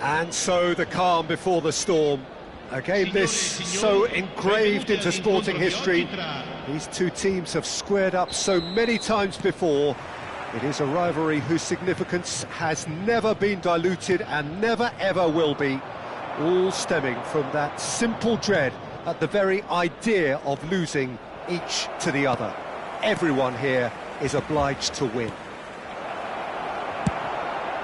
And so the calm before the storm. A game this so engraved into sporting history. These two teams have squared up so many times before. It is a rivalry whose significance has never been diluted and never ever will be. All stemming from that simple dread at the very idea of losing each to the other. Everyone here is obliged to win.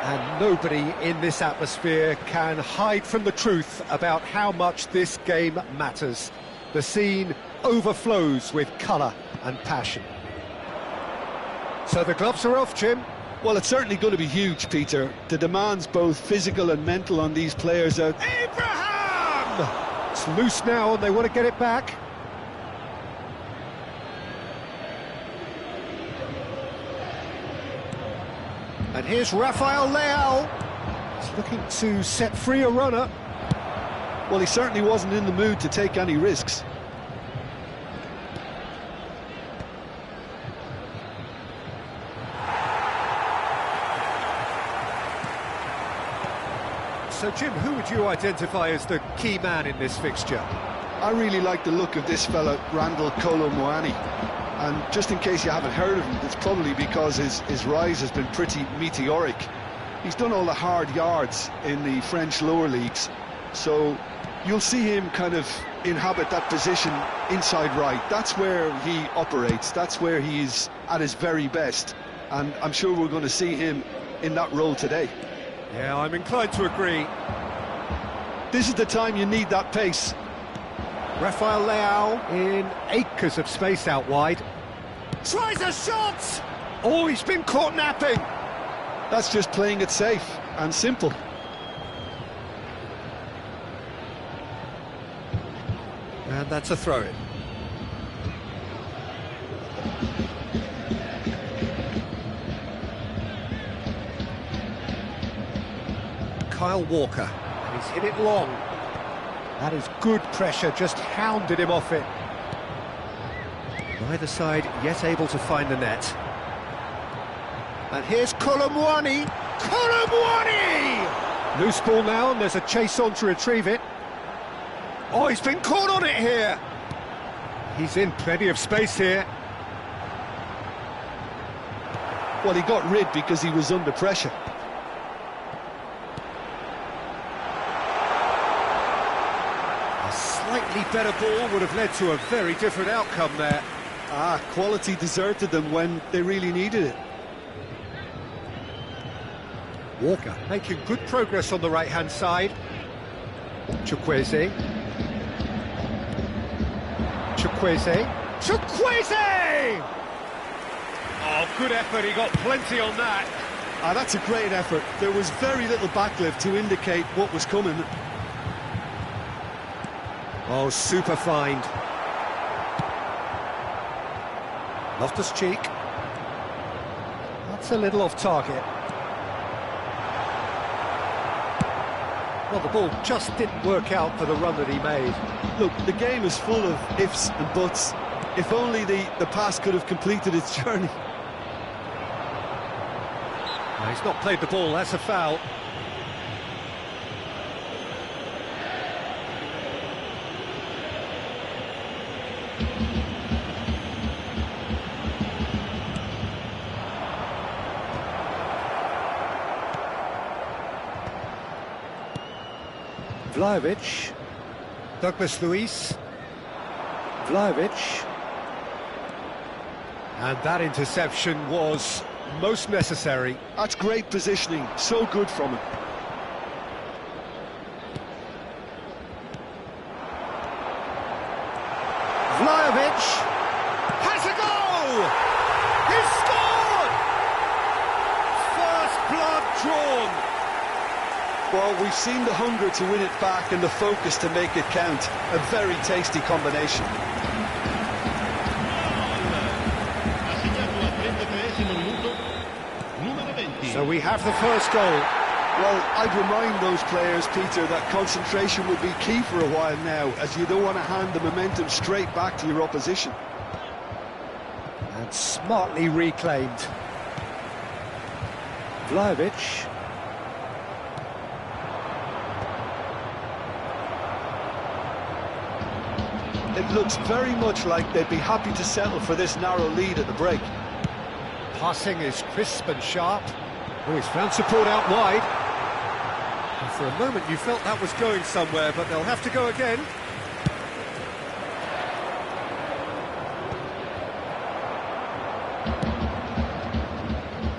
And nobody in this atmosphere can hide from the truth about how much this game matters. The scene overflows with colour and passion. So the gloves are off, Jim. Well, it's certainly going to be huge, Peter. The demands, both physical and mental, on these players are... Abraham! It's loose now and they want to get it back. And here's Rafael Leao. He's looking to set free a runner. Well, he certainly wasn't in the mood to take any risks. So, Jim, who would you identify as the key man in this fixture? I really like the look of this fella, Randall Kolo Muani. And just in case you haven't heard of him, it's probably because his rise has been pretty meteoric. He's done all the hard yards in the French lower leagues, so you'll see him kind of inhabit that position inside right. That's where he operates, that's where he's at his very best, and I'm sure we're going to see him in that role today. Yeah, I'm inclined to agree. This is the time you need that pace. Rafael Leao in acres of space out wide. Tries a shot! Oh, he's been caught napping! That's just playing it safe and simple. And that's a throw-in. Kyle Walker, and he's hit it long. That is good pressure, just hounded him off it. Neither side yet able to find the net. And here's Kolo Muani! Kolo Muani! Loose ball now, and there's a chase on to retrieve it. Oh, he's been caught on it here! He's in plenty of space here. Well, he got rid because he was under pressure. Slightly better ball would have led to a very different outcome there. Quality deserted them when they really needed it. Walker making good progress on the right-hand side. Chukwueze. Oh, good effort, he got plenty on that. That's a great effort. There was very little backlift to indicate what was coming. Oh, super find. Loftus-Cheek. That's a little off target. Well, the ball just didn't work out for the run that he made. Look, the game is full of ifs and buts. If only the pass could have completed its journey. No, he's not played the ball, that's a foul. Vlahovic, Douglas Luiz, Vlahovic, and that interception was most necessary. That's great positioning, so good from him. Vlahovic has a goal! He's scored! First blood drawn. Well, we've seen the hunger to win it back and the focus to make it count. A very tasty combination. So we have the first goal. Well, I'd remind those players, Peter, that concentration will be key for a while now, as you don't want to hand the momentum straight back to your opposition. And smartly reclaimed. it looks very much like they'd be happy to settle for this narrow lead at the break. Passing is crisp and sharp. Oh, he's found support out wide. And for a moment you felt that was going somewhere, but they'll have to go again.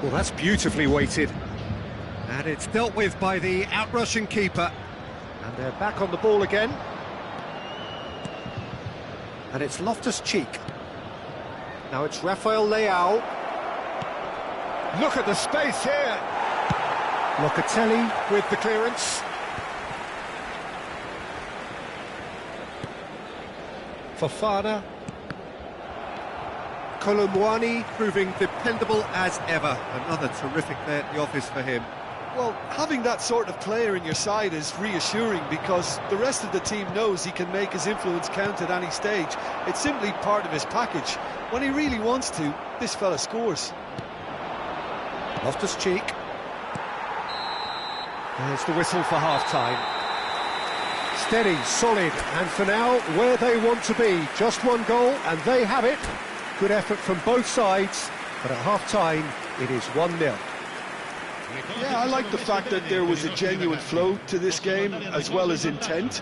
Well, that's beautifully weighted. And it's dealt with by the out-rushing keeper. And they're back on the ball again. And it's Loftus-Cheek. Now it's Rafael Leao. Look at the space here. Locatelli with the clearance. Fofana. Kolomwani proving dependable as ever. Another terrific day at the office for him. Well, having that sort of player in your side is reassuring because the rest of the team knows he can make his influence count at any stage. It's simply part of his package. When he really wants to, this fella scores. Loftus-Cheek. There's the whistle for half-time. Steady, solid, and for now, where they want to be. Just one goal, and they have it. Good effort from both sides, but at half-time, it is 1-0. Yeah, I like the fact that there was a genuine flow to this game, as well as intent.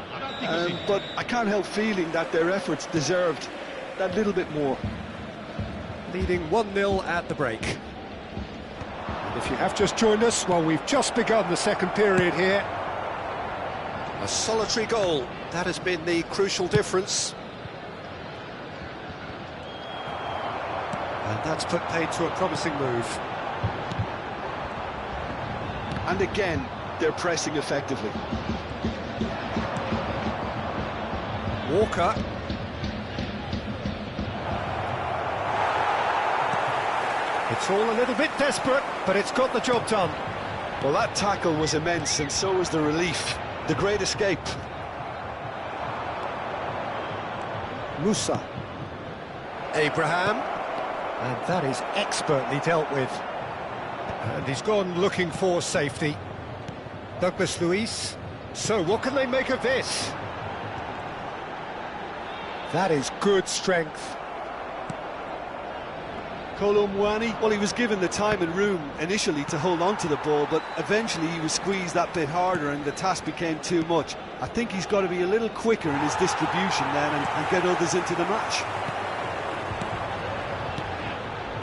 But I can't help feeling that their efforts deserved that little bit more. Leading 1-0 at the break. And if you have just joined us, well, we've just begun the second period here. A solitary goal, that has been the crucial difference. And that's put paid to a promising move. And again, they're pressing effectively. Walker. It's all a little bit desperate, but it's got the job done. Well, that tackle was immense, and so was the relief. The great escape. Musa. Abraham. And that is expertly dealt with. And he's gone looking for safety. Douglas Luiz. So what can they make of this? That is good strength. Kolomwani, well, he was given the time and room initially to hold on to the ball, but eventually he was squeezed that bit harder and the task became too much. I think he's got to be a little quicker in his distribution then and get others into the match.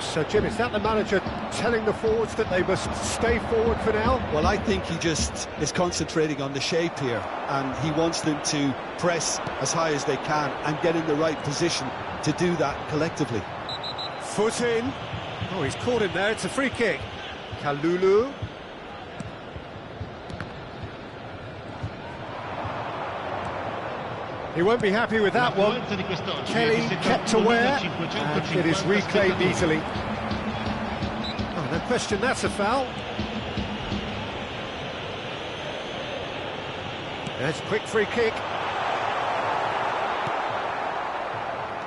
So, Jim, is that the manager telling the forwards that they must stay forward for now? Well, I think he just is concentrating on the shape here, and he wants them to press as high as they can and get in the right position to do that collectively. Foot in. Oh, he's caught him there. It's a free kick. Kalulu. He won't be happy with that one. Kelly kept aware, and it is reclaimed easily. Oh, no question, that's a foul. There's a quick free kick.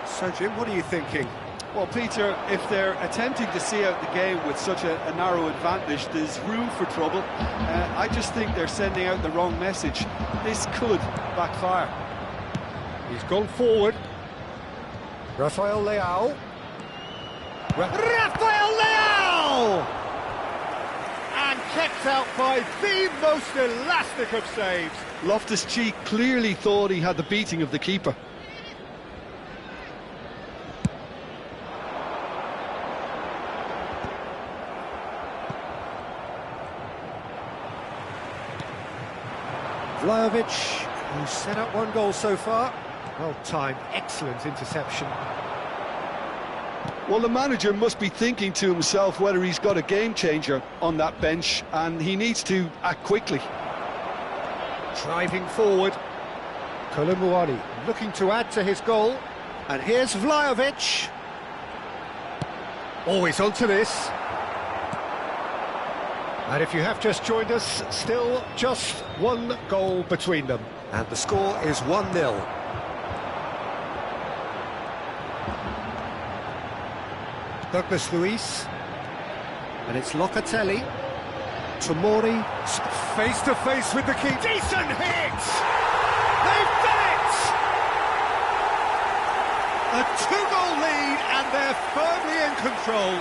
So, Jim, what are you thinking? Well, Peter, if they're attempting to see out the game with such a narrow advantage, there's room for trouble. I just think they're sending out the wrong message. This could backfire. He's gone forward. Rafael Leao. Rafael Leao! And kept out by the most elastic of saves. Loftus-Cheek clearly thought he had the beating of the keeper. Vlahovic, who's set up one goal so far. Well timed, excellent interception. Well, the manager must be thinking to himself whether he's got a game changer on that bench, and he needs to act quickly. Driving forward. Kolomwani looking to add to his goal. And here's Vlahovic. Always onto this. And if you have just joined us, still just one goal between them. And the score is 1-0. Douglas Luiz. And it's Locatelli. Tomori, face to face with the keeper. Decent hit! They've done it! A two-goal lead, and they're firmly in control.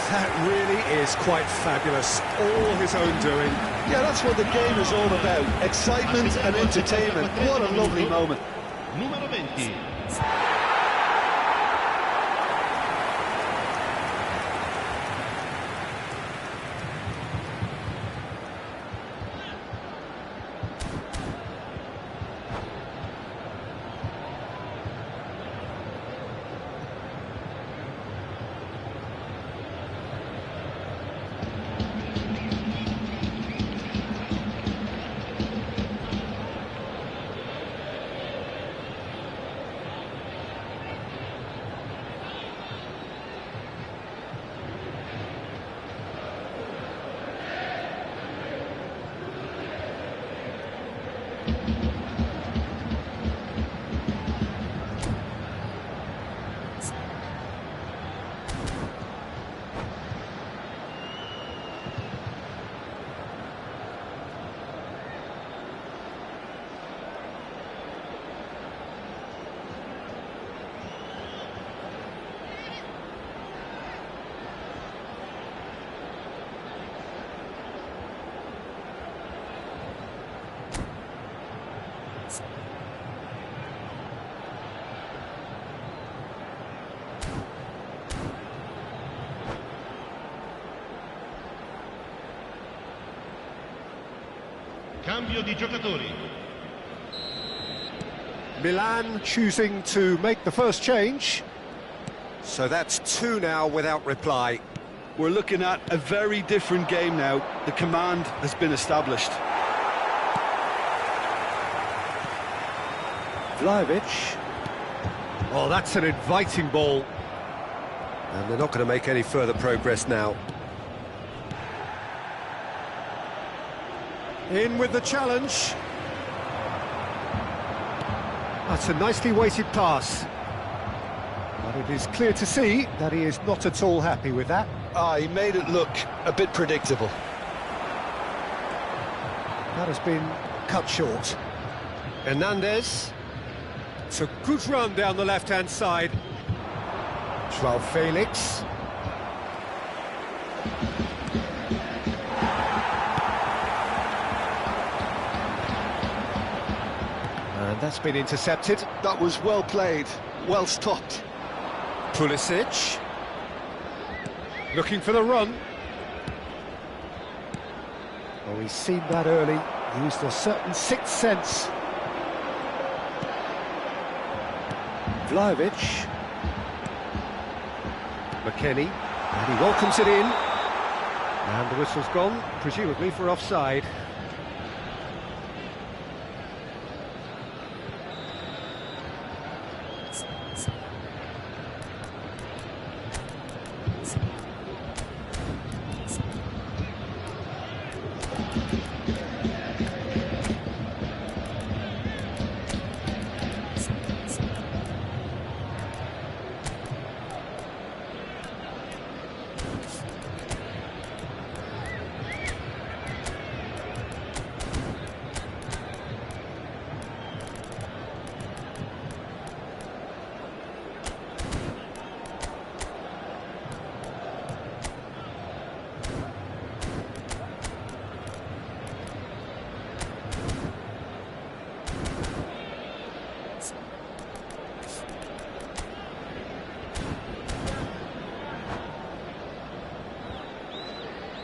That really is quite fabulous, all his own doing. Yeah, that's what the game is all about. Excitement and entertainment. What a lovely moment. Numero 20. Cambio di giocatori. Milan choosing to make the first change. So that's two now without reply. We're looking at a very different game now. The command has been established. Vlahovic. Oh, that's an inviting ball. And they're not going to make any further progress now. In with the challenge. That's a nicely weighted pass. But it is clear to see that he is not at all happy with that. He made it look a bit predictable. That has been cut short. Hernandez. It's a good run down the left-hand side. Joao Felix. And that's been intercepted. That was well played, well stopped. Pulisic. Looking for the run. Oh, he's seen that early. Used a certain sixth sense. Vlahovic. McKennie. And he welcomes it in. And the whistle's gone, presumably for offside.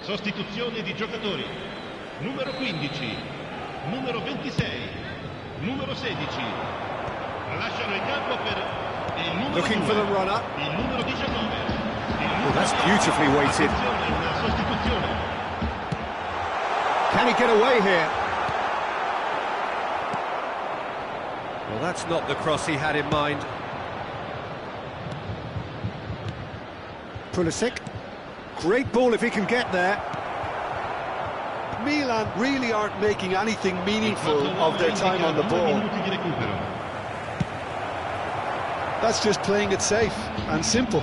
Sostituzione di giocatori. Numero 15, numero 26, numero 16. Lasciano il campo per il numero Looking 2, for the runner. il numero 19. Oh, that's beautifully weighted. Una sostituzione. Can he get away here? Well, that's not the cross he had in mind. Pulisic. Great ball if he can get there. Milan really aren't making anything meaningful of their time on the ball. That's just playing it safe and simple.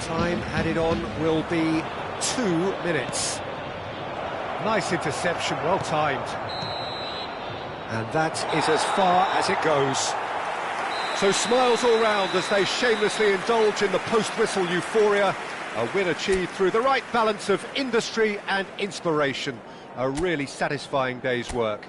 Time added on will be 2 minutes. Nice interception, well timed. And that is as far as it goes. So smiles all round as they shamelessly indulge in the post-whistle euphoria. A win achieved through the right balance of industry and inspiration. A really satisfying day's work.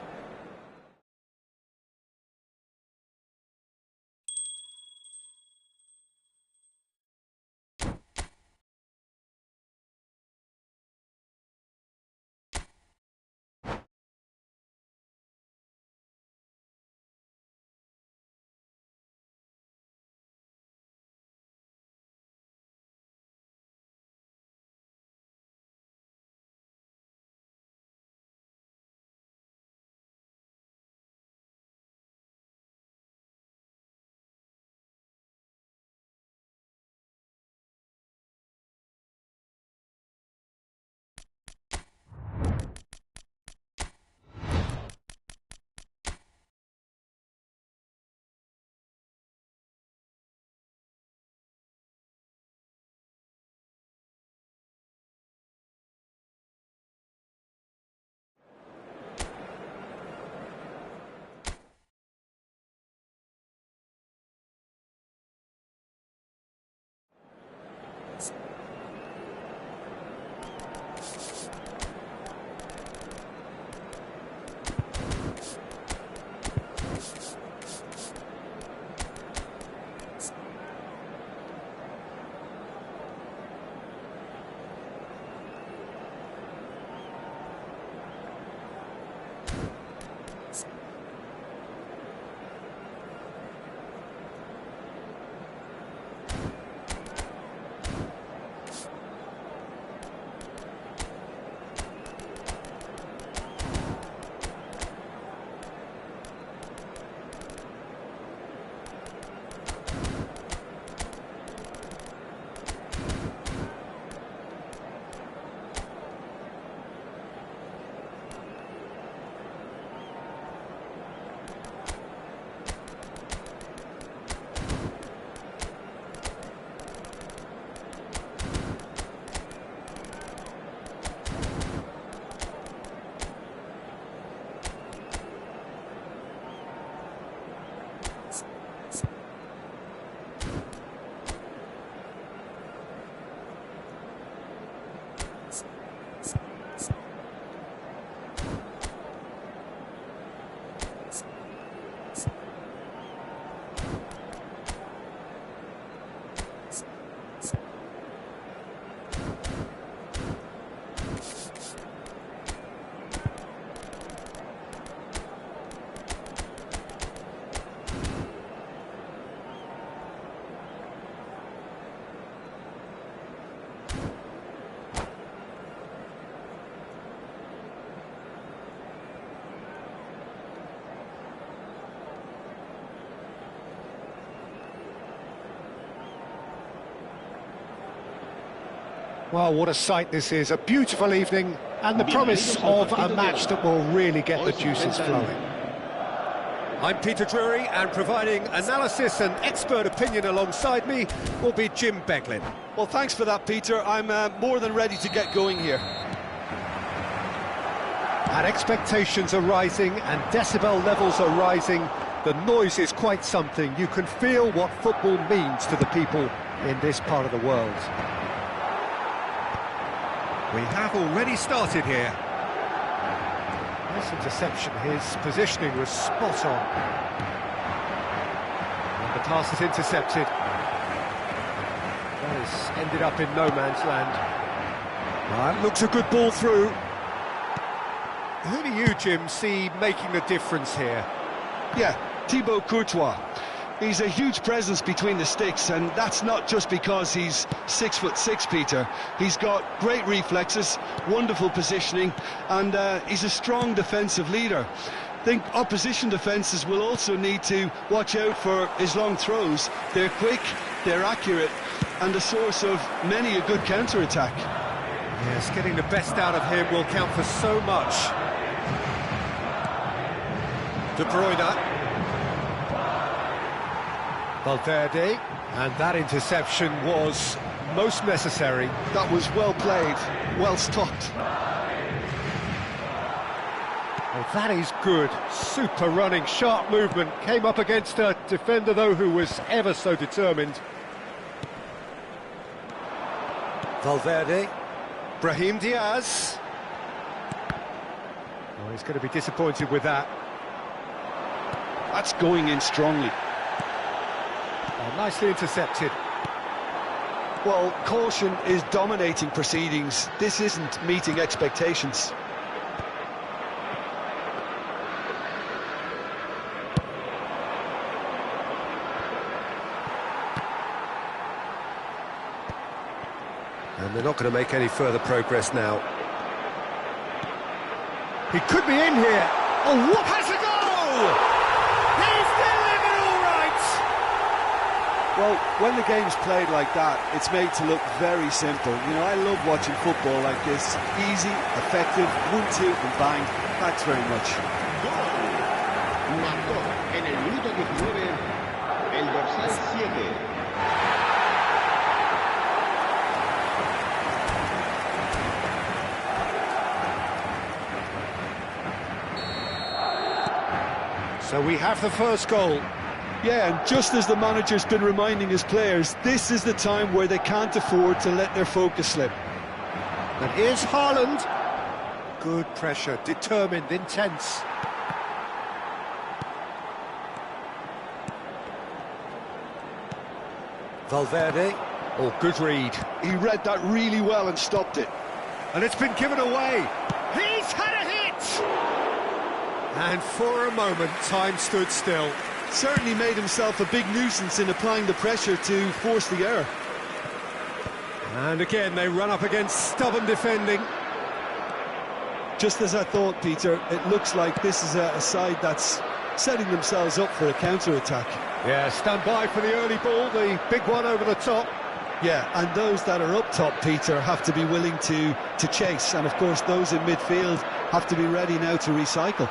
Well, what a sight this is. A beautiful evening and the promise of a match that will really get the juices flowing. I'm Peter Drury, and providing analysis and expert opinion alongside me will be Jim Beglin. Well, thanks for that, Peter. I'm more than ready to get going here. And expectations are rising and decibel levels are rising. The noise is quite something. You can feel what football means to the people in this part of the world. We have already started here. Nice interception, his positioning was spot on. And the pass is intercepted. That has ended up in no man's land. Looks a good ball through. Who do you, Jim, see making the difference here? Yeah, Thibaut Courtois. He's a huge presence between the sticks, and that's not just because he's 6'6", Peter. He's got great reflexes, wonderful positioning, and he's a strong defensive leader. I think opposition defences will also need to watch out for his long throws. They're quick, they're accurate, and a source of many a good counter-attack. Yes, getting the best out of him will count for so much. De Bruyne. Valverde, and that interception was most necessary. That was well played, well stopped. Oh, that is good. Super running, sharp movement. Came up against a defender, though, who was ever so determined. Valverde. Brahim Diaz. Oh, he's going to be disappointed with that. That's going in strongly. Oh, nicely intercepted. Well, caution is dominating proceedings. This isn't meeting expectations. And they're not going to make any further progress now. He could be in here. Oh, what has a goal! He's delivered all right! Well, when the game's played like that, it's made to look very simple. You know, I love watching football like this. Easy, effective, 1-2 and bang. Thanks very much. Marcó en el minuto 19 el dorsal 7. So we have the first goal. Yeah, and just as the manager's been reminding his players, this is the time where they can't afford to let their focus slip. And here's Haaland. Good pressure, determined, intense. Valverde. Oh, good read. He read that really well and stopped it. And it's been given away. He's had a hit! And for a moment, time stood still. Certainly made himself a big nuisance in applying the pressure to force the error. And again, they run up against stubborn defending. Just as I thought, Peter, it looks like this is a side that's setting themselves up for a counter-attack. Yeah, stand by for the early ball, the big one over the top. Yeah, and those that are up top, Peter, have to be willing to chase. And, of course, those in midfield have to be ready now to recycle.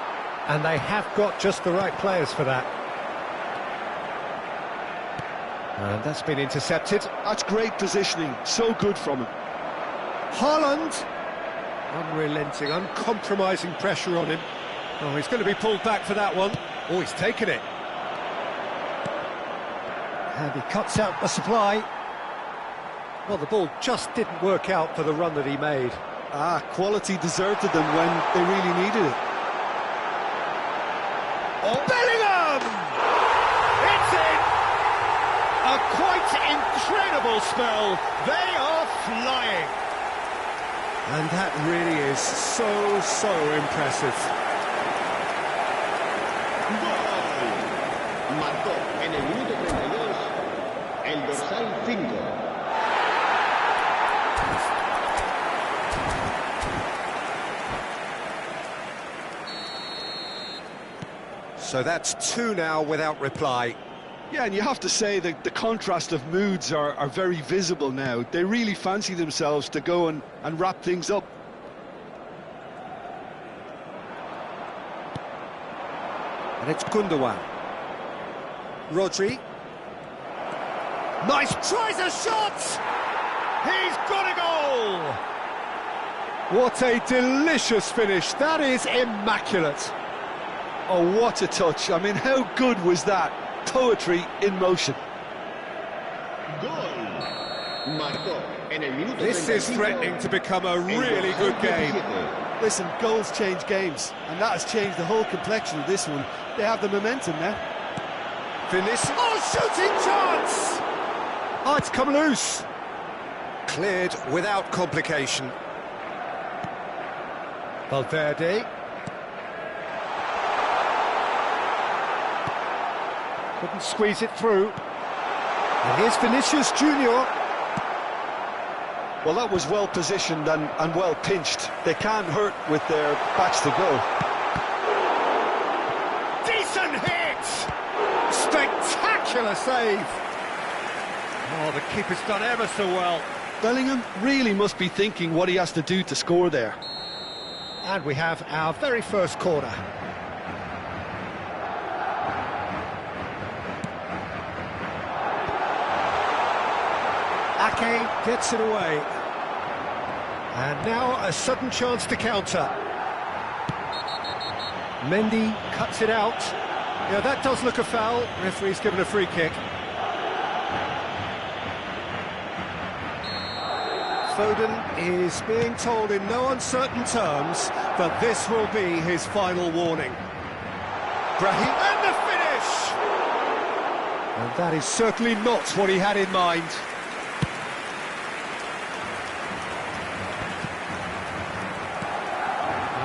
And they have got just the right players for that. And that's been intercepted. That's great positioning, so good from him. Haaland. Unrelenting, uncompromising pressure on him. Oh, he's going to be pulled back for that one. Oh, he's taken it. And he cuts out the supply. Well, the ball just didn't work out for the run that he made. Quality deserted them when they really needed it. Oh, Bellingham! It's in! A quite incredible spell. They are flying. And that really is so impressive. Gol. Marcó en el minuto 32 el dorsal 5. So that's 2 now without reply. Yeah, and you have to say that the contrast of moods are very visible now. They really fancy themselves to go and wrap things up. And it's Gundogan. Rodri. Nice, tries a shot! He's got a goal! What a delicious finish. That is immaculate. Oh, what a touch. I mean, how good was that? Poetry in motion. Gol. Marcó en el minuto 35. This is threatening to become a really good game. Listen, goals change games, and that has changed the whole complexion of this one. They have the momentum now. Vinicius. Oh, shooting chance! Oh, it's come loose. Cleared without complication. Valverde. Couldn't squeeze it through. And here's Vinicius Junior. Well, that was well positioned and well pinched. They can't hurt with their backs to go. Decent hit! Spectacular save! Oh, the keeper's done ever so well. Bellingham really must be thinking what he has to do to score there. And we have our very first corner. Ake gets it away. And now a sudden chance to counter. Mendy cuts it out. Yeah, that does look a foul. Referee's given a free kick. Foden is being told in no uncertain terms that this will be his final warning. Brahim, and the finish! And that is certainly not what he had in mind.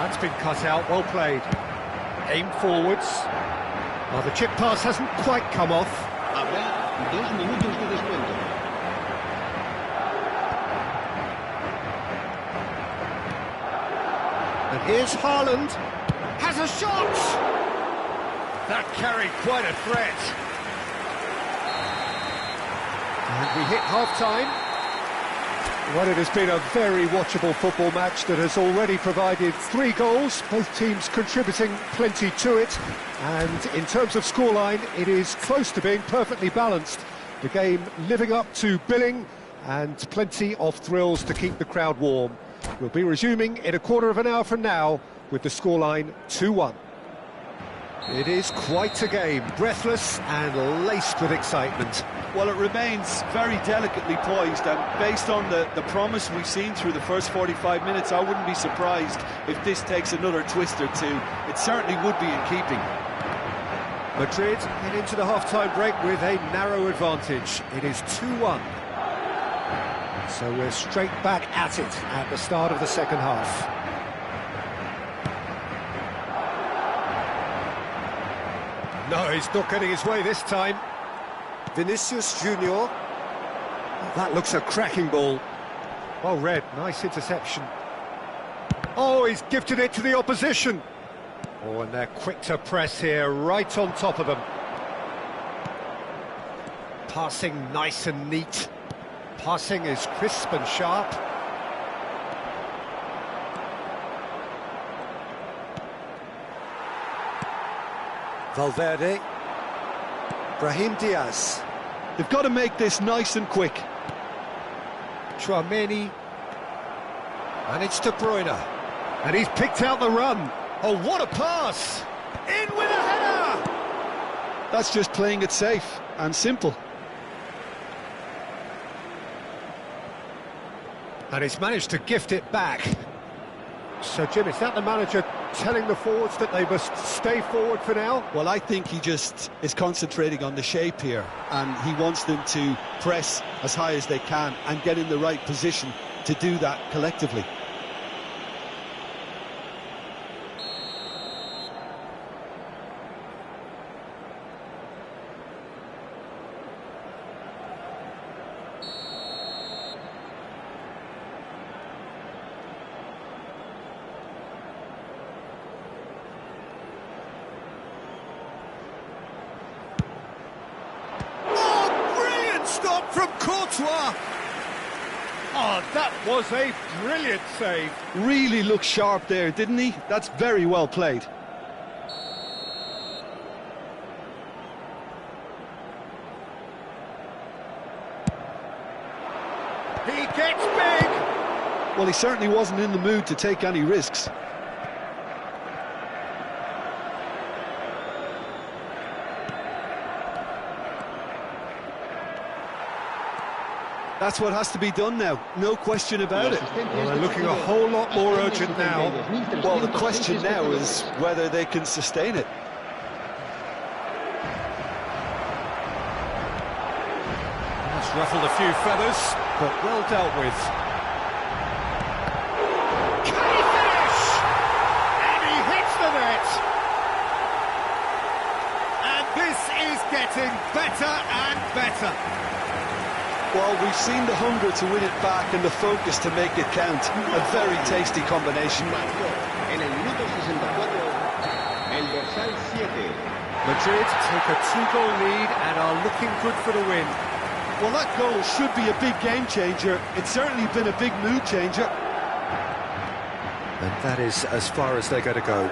That's been cut out, well played. Aim forwards. Well, the chip pass hasn't quite come off. Habrá 2 minutos de descuento. And here's Haaland. Has a shot! That carried quite a threat. And we hit half-time. Well, it has been a very watchable football match that has already provided 3 goals, both teams contributing plenty to it. And in terms of scoreline, it is close to being perfectly balanced. The game living up to billing and plenty of thrills to keep the crowd warm. We'll be resuming in a quarter of an hour from now with the scoreline 2-1. It is quite a game, breathless and laced with excitement. Well, it remains very delicately poised, and based on the promise we've seen through the first 45 minutes, I wouldn't be surprised if this takes another twist or two. It certainly would be in keeping. Madrid head into the half-time break with a narrow advantage. It is 2-1. So we're straight back at it at the start of the second half. No, he's not getting his way this time. Vinicius Junior. That looks a cracking ball. Well read, nice interception. Oh, he's gifted it to the opposition. Oh, and they're quick to press here, right on top of them. Passing nice and neat. Passing is crisp and sharp. Valverde. Brahim Diaz. They've got to make this nice and quick. Tchouaméni. And it's De Bruyne. And he's picked out the run. Oh, what a pass! In with a header! That's just playing it safe and simple. And he's managed to gift it back. So, Jim, is that the manager telling the forwards that they must stay forward for now? Well, I think he just is concentrating on the shape here, and he wants them to press as high as they can and get in the right position to do that collectively. From Courtois. Oh, that was a brilliant save. Really looked sharp there, didn't he? That's very well played. He gets big. Well, he certainly wasn't in the mood to take any risks. That's what has to be done now, no question about it. Well, they're looking a whole lot more urgent now. Well, the question now is whether they can sustain it. That's ruffled a few feathers, but well dealt with. Can he finish? And he hits the net! And this is getting better and better. Well, we've seen the hunger to win it back and the focus to make it count. A very tasty combination. En el minuto 64, el dorsal 7. Madrid take a 2-goal lead and are looking good for the win. Well, that goal should be a big game changer. It's certainly been a big mood changer. And that is as far as they're going to go.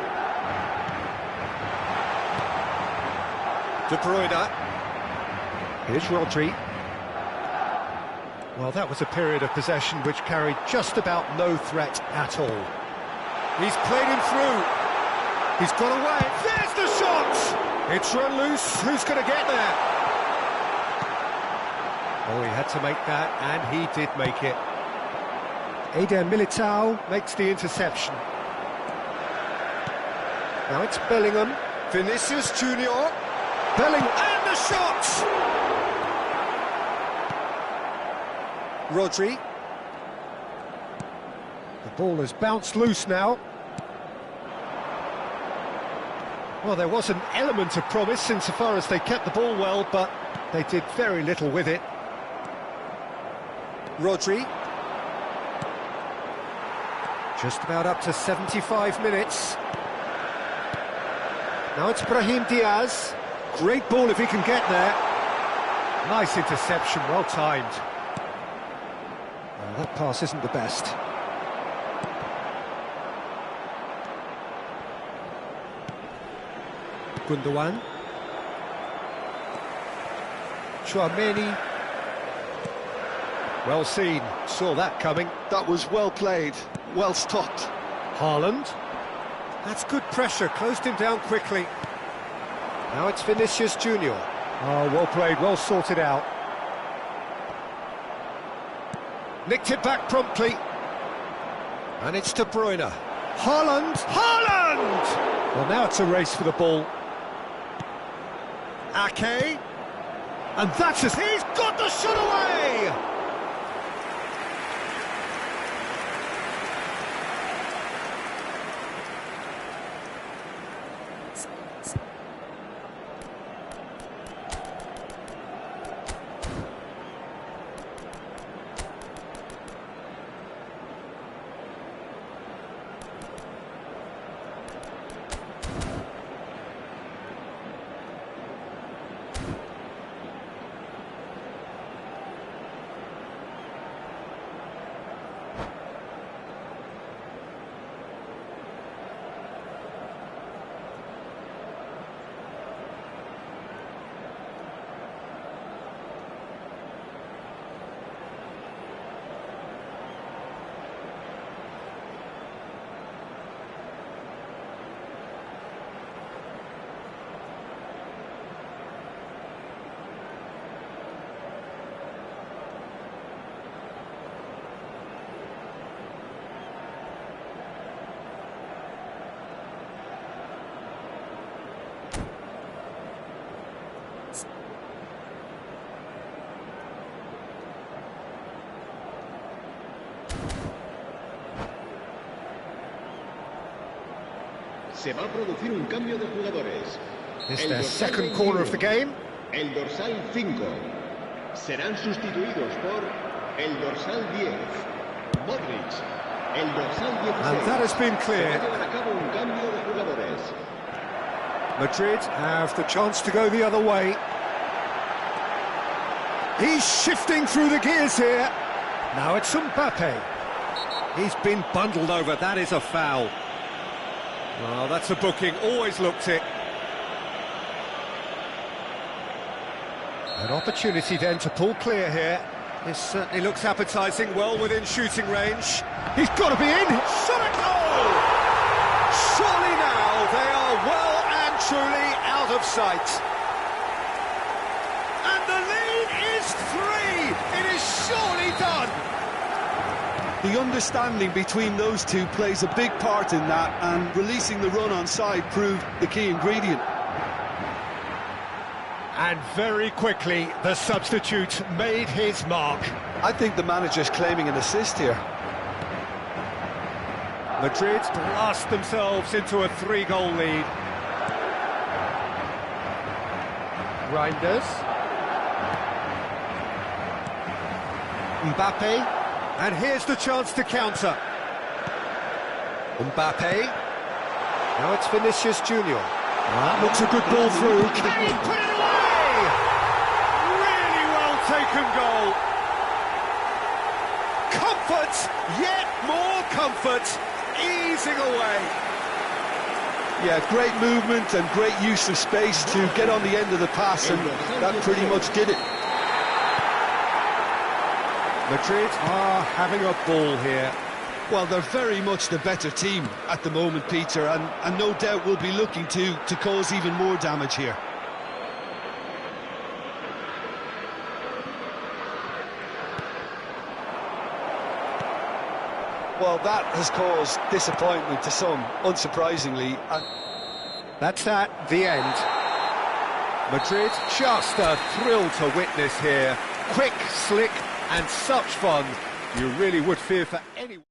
De Bruyne. Here's Rodri. Well, that was a period of possession which carried just about no threat at all. He's played him through. He's got away. There's the shot! It's run loose. Who's going to get there? Oh, he had to make that, and he did make it. Eder Militao makes the interception. Now it's Bellingham. Vinicius Junior. Bellingham, and the shot! Rodri. The ball has bounced loose now. Well, there was an element of promise insofar as they kept the ball well, but they did very little with it. Rodri. Just about up to 75 minutes. Now it's Brahim Diaz. Great ball if he can get there. Nice interception, well timed. Well, that pass isn't the best. Gundogan. Chouameni. Well seen, saw that coming. That was well played, well stopped. Haaland. That's good pressure, closed him down quickly. Now it's Vinicius Junior. Oh, well played, well sorted out. Nicked it back promptly. And it's De Bruyne. Haaland! Haaland! Well, now it's a race for the ball. KAKI. And that's as he's got the shot away! Se va a producir un cambio de jugadores. It's their second corner of the game. El dorsal 5. Serán sustituidos por el dorsal 10. Modric. El dorsal 16. And that has been clear. Se va a llevar a cabo un cambio de jugadores. Madrid have the chance to go the other way. He's shifting through the gears here. Now it's Mbappe. He's been bundled over. That is a foul. Well, that's a booking. Always looked it. An opportunity then to pull clear here. This certainly looks appetising, well within shooting range. He's got to be in. Shot it! Oh! Surely now they are well and truly out of sight. And the lead is 3. It is surely done. The understanding between those two plays a big part in that, and releasing the run on side proved the key ingredient. And very quickly, the substitute made his mark. I think the manager's claiming an assist here. Madrid blast themselves into a 3-goal lead. Reinders. Mbappe. And here's the chance to counter. Mbappe. Now it's Vinicius Junior. That looks a good ball through. Can he put it away? Really well taken goal. Comfort, yet more comfort, easing away. Yeah, great movement and great use of space to get on the end of the pass, and that pretty much did it. Madrid are having a ball here. Well, they're very much the better team at the moment, Peter, and no doubt will be looking to cause even more damage here. Well, that has caused disappointment to some, unsurprisingly. That's the end. Madrid, just a thrill to witness here. Quick, slick, and such fun. You really would fear for anyone.